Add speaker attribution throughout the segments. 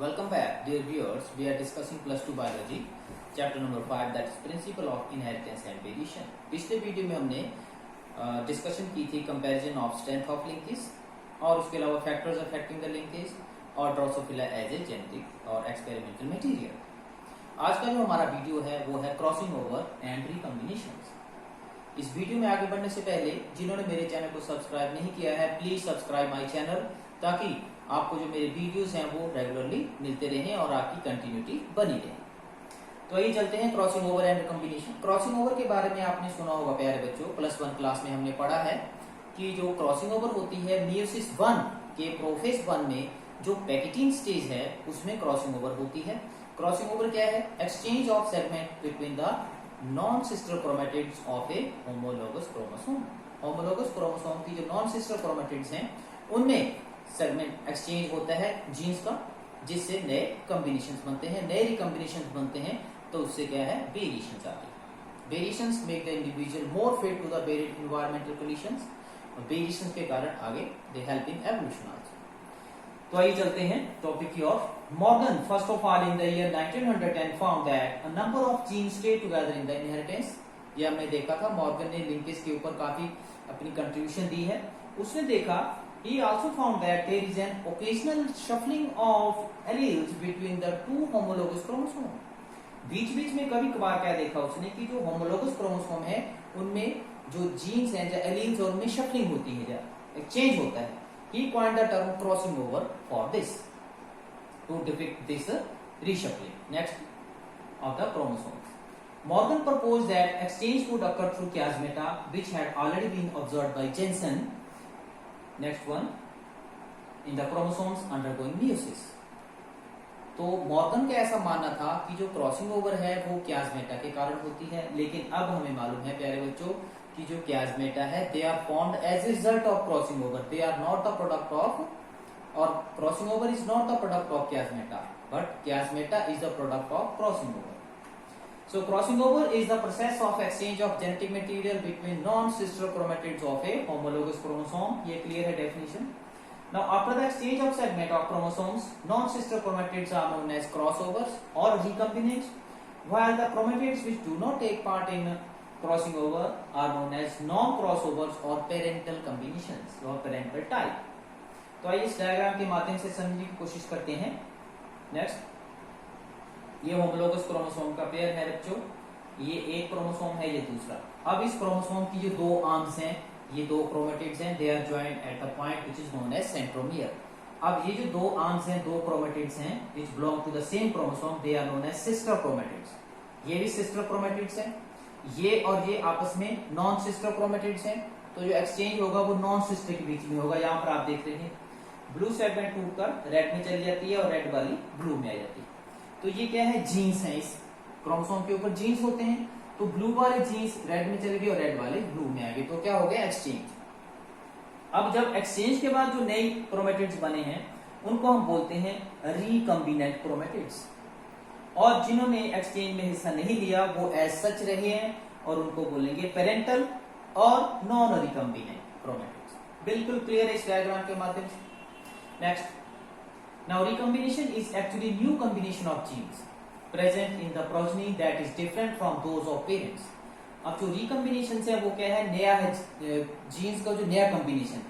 Speaker 1: Welcome back, dear viewers. We are discussing plus 2 biology, chapter number 5, that is principle of inheritance and variation. पिछले video में हमने discussion की थी comparison of strength of linkage और उसके अलावा factors affecting the linkage और Drosophila as a genetic और एक्सपेरिमेंटल मटेरियल। आज का जो हमारा वीडियो है वो है क्रॉसिंग ओवर एंड रिकॉम्बिनेशंस। इस वीडियो में आगे बढ़ने से पहले जिन्होंने मेरे चैनल को सब्सक्राइब नहीं किया है, प्लीज सब्सक्राइब माय चैनल ताकि आपको जो मेरे वीडियोस हैं वो रेगुलरली मिलते रहें और आपकी कंटिन्यूटी बनी रहे। तो आइए चलते हैं crossing over and recombination. Crossing over के बारे में आपने सुना होगा प्यारे बच्चों, प्लस 1 क्लास में हमने पढ़ा है कि जो क्रॉसिंग ओवर होती है मियोसिस 1 के प्रोफेज 1 में जो पैकेटिंग स्टेज है उसमें क्रॉसिंग ओवर होती है। क्रॉसिंग ओवर क्या है? Exchange of segment between the non sister chromatids of A homologous chromosome. Homologous chromosome की जो नॉन सिस्टर क्रोमेटिड्स हैं उनमें सेगमेंट एक्सचेंज होता है जीन्स का, जिससे नए कॉम्बिनेशंस बनते हैं। नए रिकॉम्बिनेशंस बनते हैं तो उससे क्या है? वेरिएशंस आते हैं। Variations make the individual more fit to the varied environmental conditions. और वेरिएशंस के कारण आगे they help in evolution also. तो आइए चलते हैं टॉपिक की ओर। Morgan first of all in the year 1910 found that a number of genes stay together in the inheritance. ये हमने देखा था, मॉर्गन ने लिंकेज के ऊपर काफी अपनी कंट्रीब्यूशन दी है। उसने देखा he also found that there is an occasional shuffling of alleles between the two homologous chromosomes। बीच बीच में कभी कभार क्या देखा उसने कि जो होमोलोगस क्रोमोसोम है उनमें जो जीन्स हैं, जो एलील्स, और उनमें शफलिंग होती है, एक्सचेंज होता है। He coined the term crossing over for this to depict this reshuffling next of the chromosomes. Morgan proposed that exchange would occur through chiasmata, which had already been observed by Jensen. Next one, in the chromosomes undergoing meiosis. तो Morgan का ऐसा मानना था कि जो crossing over है वो क्याजमेटा के कारण होती है, लेकिन अब हमें मालूम है प्यारे बच्चों कि जो क्याजमेटा है they are formed as a result of crossing over. They are not the product of, और crossing over is not the product of chiasmata, but chiasmata is the product of crossing over. So crossing over is the process of exchange of genetic material between non-sister chromatids of a homologous chromosome. ये clear है definition. Now after the exchange of segment of chromosomes, non-sister chromatids are known as crossovers or recombinates, while the chromatids which do not take part in crossing over are known as non-crossovers or parental combinations or parental type. तो आइए इस diagram के माध्यम से समझने की कोशिश करते हैं। नेक्स्ट, ये होमोलोगस क्रोमोसोम का पेयर है बच्चों, ये एक क्रोमोसोम है, ये दूसरा। अब इस क्रोमोसोम की जो दो आर्म्स हैं, ये दो क्रोमेटिड्स हैं, they are joined at the point which is known as centromere. अब ये जो दो आर्म्स हैं, दो क्रोमेटिड्स हैं which belong to the same chromosome, they are known as sister chromatids. ये भी सिस्टर क्रोमेटिड्स हैं, ये और ये आपस में नॉन सिस्टर क्रोमेटिड्स हैं। तो जो एक्सचेंज होगा वो नॉन सिस्टर के बीच में होगा। यहाँ पर आप देख रहे हैं ब्लू सेगमेंट टूटकर रेड में चली जाती है और रेड वाली ब्लू में आ जाती है। तो ये क्या है? जीन्स है। इस क्रोमोसोम के ऊपर जीन्स होते हैं, तो ब्लू वाले जीन्स रेड में चले गए और रेड वाले ब्लू में आ गए, तो क्या हो गया? एक्सचेंज। अब जब एक्सचेंज के बाद जो नए क्रोमेटिड्स बने हैं उनको हम बोलते हैं रिकॉम्बिनेंट क्रोमेटिड्स, और जिन्होंने एक्सचेंज में हिस्सा नहीं लिया वो एज सच रहे हैं और उनको बोलेंगे पेरेंटल और नॉन रिकॉम्बिनेंट क्रोमेटिड्स। बिल्कुल क्लियर है इस डायग्राम के माध्यम से। Next, now recombination is actually new combination of genes present in the progeny that is different from those of parents। अब जो recombination है वो क्या है? नया है, जीन्स का जो नया कॉम्बिनेशन,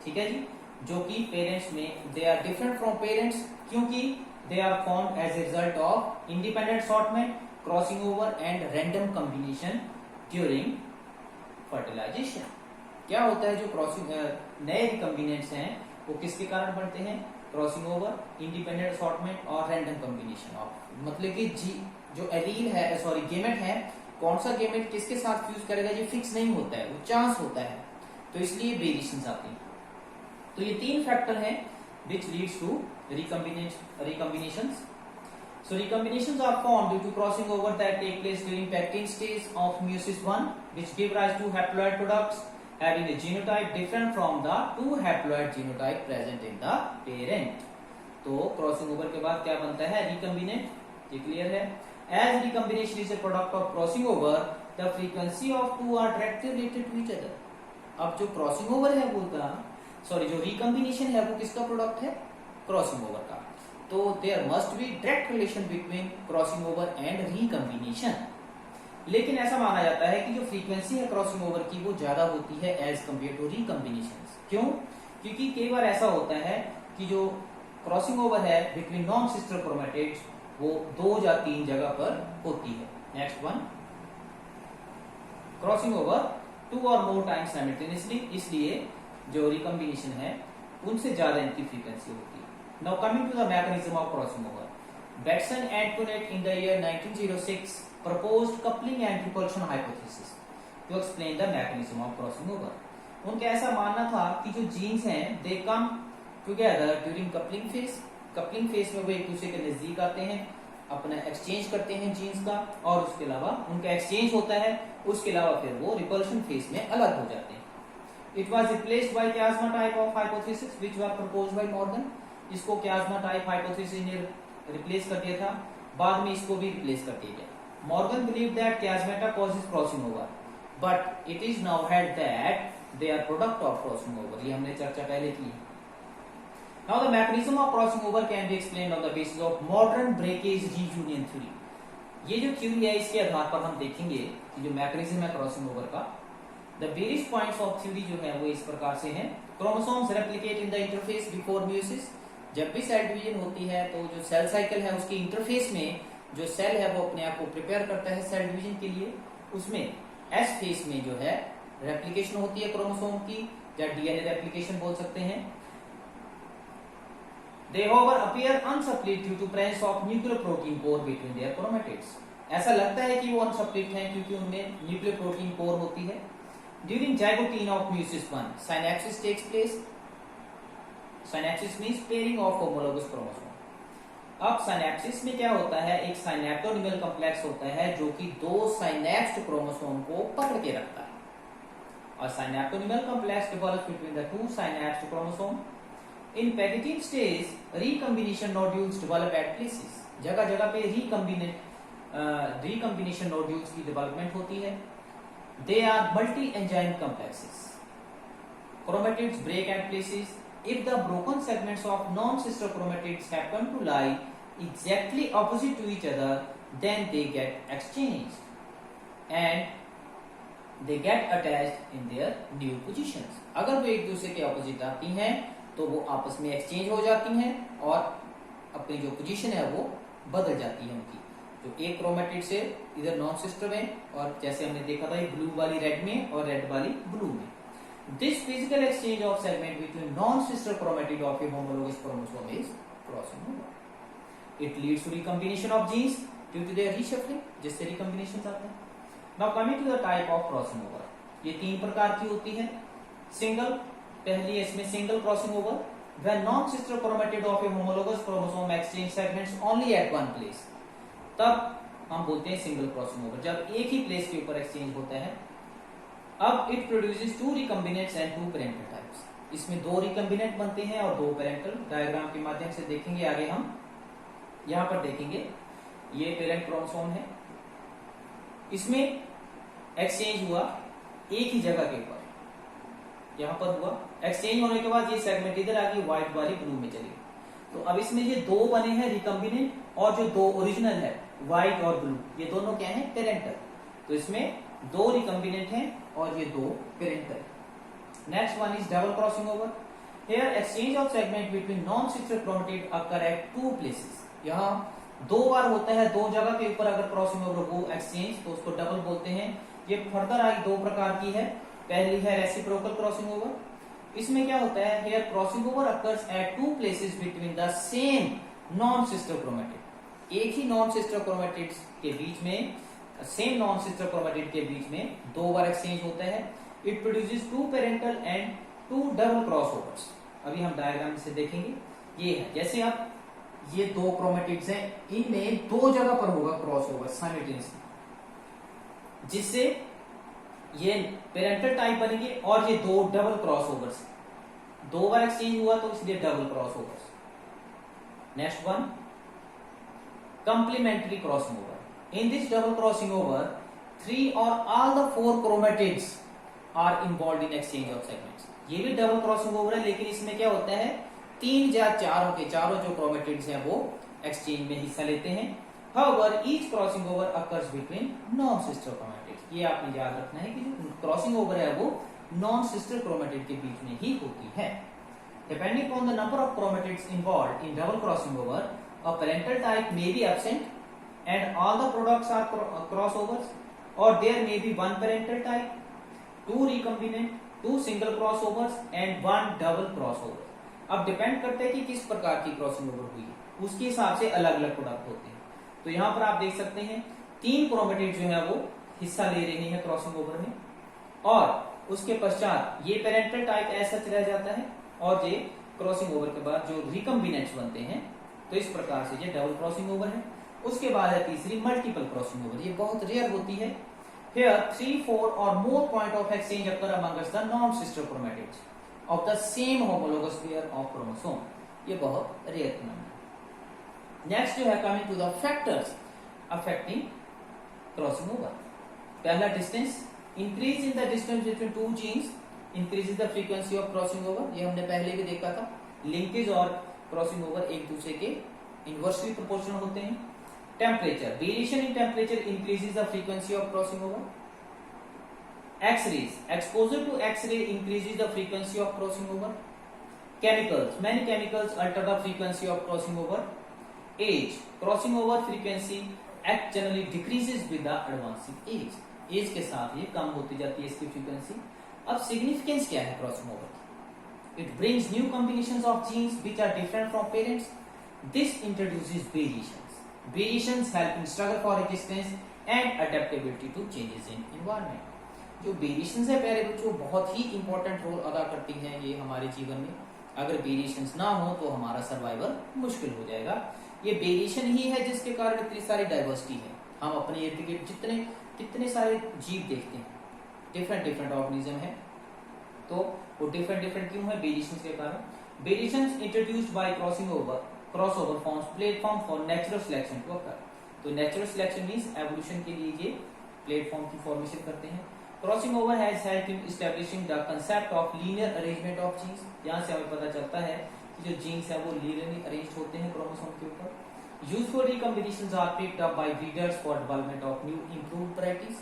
Speaker 1: ठीक है जी, जो कि पेरेंट्स में they are different from parents, क्योंकि they are formed as a result of independent assortment, crossing over and random combination during fertilisation. क्या होता है? जो क्रॉसिंग नए रिकॉम्बिनेंट्स हैं वो किसके कारण बनते हैं? क्रॉसिंग ओवर, इंडिपेंडेंट असॉर्टमेंट और रैंडम कॉम्बिनेशन ऑफ, मतलब कि जो एलील है, सॉरी गेमेट है, कौन सा गेमेट किसके साथ फ्यूज करेगा ये फिक्स नहीं होता है, वो चांस होता है, तो इसलिए वेरिएशंस आती हैं। तो ये तीन फैक्टर हैं which leads to recombinations। So recombinations are formed due to crossing over that take place during pectin stage of meiosis 1, which give rise to haploid products having a genotype different from the two haploid genotype present in the parent। तो crossing over के बाद क्या बनता है? Recombinant. ये clear है? As recombination is a product of crossing over, the frequency of two are directly related to each other। अब जो क्रॉसिंग ओवर है वो का, सॉरी जो रिकॉम्बिनेशन है वो किसका प्रोडक्ट है? क्रॉसिंग ओवर का। तो there must be direct relation between crossing over and recombination. लेकिन ऐसा माना जाता है कि जो फ्रीक्वेंसी है क्रॉसिंग ओवर की वो ज्यादा होती है एज कम्पेयर टू रिकम्बिनेशन। क्यों? क्योंकि कई बार ऐसा होता है कि जो क्रॉसिंग ओवर है बिटवीन नॉन सिस्टर क्रोमेटिड्स वो 2 या 3 जगह पर होती है। नेक्स्ट वन, क्रॉसिंग ओवर 2 और मोर टाइम्स साइमल्टेनियसली, इसलिए जो रिकम्बिनेशन है उनसे ज्यादा इनकी फ्रीक्वेंसी होती है। Now coming to the mechanism of crossing over, Bateson and Punnett in the year 1906 proposed coupling and repulsion hypothesis to explain the mechanism of crossing over। उनका ऐसा मानना था कि जो जीन्स हैं they come together during coupling phase. Coupling phase में वो एक दूसरे के नजदीक आते हैं, अपना एक्सचेंज करते हैं जीन्स का, और उसके अलावा उनका एक्सचेंज होता है, उसके अलावा फिर वो रिपल्शन फेज में अलग हो जाते हैं। It was replaced by chiasma type of hypothesis which were proposed by Morgan. इसको क्याज़्मा टाइप हाइपोथेसिस ने रिप्लेस कर दिया था, बाद में इसको भी रिप्लेस कर दिया गया। Morgan believed that chiasmata causes crossing over, but it is now held that they are product of crossing over। ये हमने चर्चा पहले की है। Now the mechanism of crossing over can be explained on the basis of modern breakage reunion theory। ये जो theory है इसके आधार पर हम देखेंगे कि जो मैकेनिज्म है क्रॉसिंग ओवर का। The various points of theory जो है वो इस प्रकार से हैं। Chromosomes replicate in the interface before meiosis। जब भी सेल डिवीजन होती है तो जो सेल साइकिल है उसके इंटरफेस में जो सेल है वो अपने आप को प्रिपेयर करता है सेल डिवीजन के लिए। उसमें एस फेस में जो है रेप्लिकेशन होती है क्रोमोसोम की, या डीएनए रेप्लिकेशन बोल सकते हैं। They however appear unsplit due to presence of nuclear protein core between their chromatids। ऐसा लगता है कि वो अनस्प्लिट हैं क्योंकि उनमें न्यूक्लियर प्रोटीन कोर होती है। During zygote of meiosis 1, synapsis takes place। Synapsis means pairing of homologous chromosome। अब साइनेप्सिस में क्या होता है, एक साइनेप्टोनिमल कॉम्प्लेक्स होता है जो कि 2 साइनेप्स्ड क्रोमोसोम को पकड़ के रखता है, और synaptonemal complex develops between the 2 synapsed chromosome. In पैकेजिंग stage recombination nodules develop at places. जगह जगह पे रिकम्बिनेशन नोड्यूल्स की डेवलपमेंट होती है। They are multi enzyme complexes. Chromatids break at places. If the broken segments of non-sister chromatids happen to lie exactly opposite to each other, then they get exchanged and they get attached in their new positions। अगर वो एक दूसरे के opposite आती हैं तो वो आपस में एक्सचेंज हो जाती हैं और अपनी जो पोजीशन है वो बदल जाती है उनकी। जो एक क्रोमेटिड से इधर नॉन सिस्टर में, और जैसे हमने देखा था ब्लू वाली रेड में और रेड वाली ब्लू में। This physical exchange of segment between non-sister chromatid of a homologous chromosome is crossing over। It leads to recombination of genes due to their reshuffling, जिससे recombinations आते हैं। Now coming to the type of crossing over, ये 3 प्रकार की होती है। Single, पहली इसमें single crossing over, when non-sister chromatid of a homologous chromosome exchange segments only at one place। तब हम बोलते हैं सिंगल क्रॉसिंग ओवर, जब एक ही प्लेस के ऊपर एक्सचेंज होता है। अब it produces 2 recombinants and 2 parental types. इसमें 2 रिकम्बिनेंट बनते हैं और 2 पेरेंटल। डायग्राम के माध्यम से देखेंगे आगे हम। यहां पर देखेंगे ये पेरेंट क्रोमोसोम है, इसमें एक्सचेंज हुआ एक ही जगह के ऊपर, यहां पर हुआ एक्सचेंज होने के बाद ये सेगमेंट इधर आ गई, व्हाइट वाली ब्लू में चली। तो अब इसमें ये 2 बने हैं रिकम्बिनेंट, और जो 2 ओरिजिनल है व्हाइट और ब्लू, ये दोनों क्या है, पेरेंटल। तो इसमें 2 रिकम्बिनेंट हैं और ये 2 parental. Next one is double crossing over. Here exchange of segment between non sister chromatid occur at 2 places. यहाँ 2 बार होता है, 2 जगह के ऊपर अगर क्रॉसिंग ओवर हो एक्सचेंज तो उसको डबल बोलते हैं। ये फर्दर आई 2 प्रकार की है। पहली है रेसिप्रोकल क्रॉसिंग ओवर। इसमें क्या होता है, here crossing over occurs at 2 places between the same non sister chromatid. एक ही नॉन सिस्टर क्रोमेटिड के बीच में, सेम नॉन सिस्टर क्रोमेटिड के बीच में 2 बार एक्सचेंज होता है। It produces 2 parental and 2 double crossovers. अभी हम डायग्राम से देखेंगे। ये है, जैसे अब ये 2 क्रोमेटिड्स हैं, इनमें 2 जगह पर होगा क्रॉसओवर साइमल्टेनियसली, जिससे ये पेरेंटल टाइप बनेंगे, और ये 2 डबल क्रॉसओवर्स। 2 बार एक्सचेंज हुआ तो इसलिए double crossovers. Next one, complementary crossing over. In this double crossing over, 3 or all the 4 chromatids are involved in exchange of segments। ये भी डबल क्रॉसिंग ओवर है, लेकिन इसमें क्या होता है, तीन या चारों के चारों जो क्रोमेटिड्स हैं वो एक्सचेंज में हिस्सा लेते हैं। However, each crossing over occurs between non-sister chromatids. ये आपने याद रखना है कि जो क्रॉसिंग ओवर है वो नॉन सिस्टर क्रोमेटिड के बीच में ही होती है। Depending on the number of chromatids involved in double crossing over, a parental type may be absent and all the products are crossovers, or there may be one parental type, two recombinant, two single crossovers and one double crossover. अब depend करता है कि किस प्रकार की crossing over हुई है, उसके हिसाब से अलग अलग प्रोडक्ट होते हैं। तो यहाँ पर आप देख सकते हैं तीन क्रोमेटिड जो है वो हिस्सा ले रहे हैं क्रॉसिंग ओवर में, और उसके पश्चात ये पेरेंटल टाइप ऐसा रह जाता है, और ये क्रॉसिंग ओवर के बाद जो रिकम्बिनेंट्स बनते हैं, तो इस प्रकार से ये डबल क्रॉसिंग ओवर है। उसके बाद है तीसरी मल्टीपल क्रॉसिंग ओवर, ये बहुत रेयर होती है। Here 3, 4 or more point of exchange occur amongst the non-sister chromatids of the same homologous pair of chromosome. ये बहुत रेयर फिनोमेना। नेक्स्ट जो है coming to the factors affecting crossing over. पहला distance, increase in the distance between two genes increases the frequency of crossing over, ये हमने पहले भी देखा था। लिंकेज और क्रॉसिंग ओवर एक दूसरे के इनवर्सली प्रोपोर्शनल होते हैं। Temperature, variation in temperature increases the frequency of crossing over. X-rays, exposure to x-ray increases the frequency of crossing over. Chemicals, many chemicals alter the frequency of crossing over. Age, crossing over frequency act generally decreases with the advancing age, age के साथ ये कम होती जाती है इसकी frequency. अब significance क्या है क्रॉसिंग ओवर की? It brings new combinations of genes which are different from parents. This introduces variations. Variations help in struggle for existence and adaptability to changes in environment. जो वेरिएशंस है प्यारे बच्चों बहुत ही important role अदा करती हैं ये हमारे जीवन में। अगर वेरिएशंस ना हो तो हमारा सर्वाइवल मुश्किल हो जाएगा। ये वेरिएशन ही है जिसके कारण इतनी सारी डाइवर्सिटी है। हम अपने इर्द गिर्द कितने सारे जीव देखते हैं, डिफरेंट डिफरेंट ऑर्गेनिज्म है, तो वो डिफरेंट डिफरेंट क्यों है? वेरिएशंस के कारण। Variations introduced by crossover forms platform for natural selection to occur. तो नेचुरल सिलेक्शन मींस एवोल्यूशन के लिए ये प्लेटफॉर्म की फॉर्मेशन करते हैं। Crossing over has helped in establishing the concept of linear arrangement of genes. यहां से हमें पता चलता है कि जो जीन्स है वो लीनियरली अरेंज्ड होते हैं क्रोमोसोम के ऊपर। Useful recombinations are picked up by breeders for development of new improved varieties.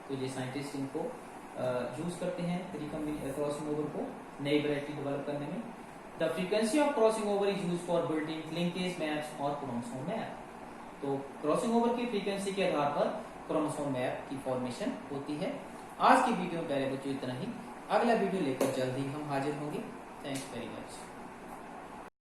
Speaker 1: तो ये साइंटिस्ट इनको यूज करते हैं क्रॉसिंग ओवर को नई वैरायटी डेवलप करने में। The frequency of crossing over is used for building linkage maps और chromosome map। तो क्रॉसिंग ओवर की फ्रीक्वेंसी के आधार पर क्रोमोसोम मैप की फॉर्मेशन होती है। आज की वीडियो में प्यारे बच्चों इतना ही। अगला वीडियो लेकर जल्दी हम हाजिर होंगे। Thanks very much.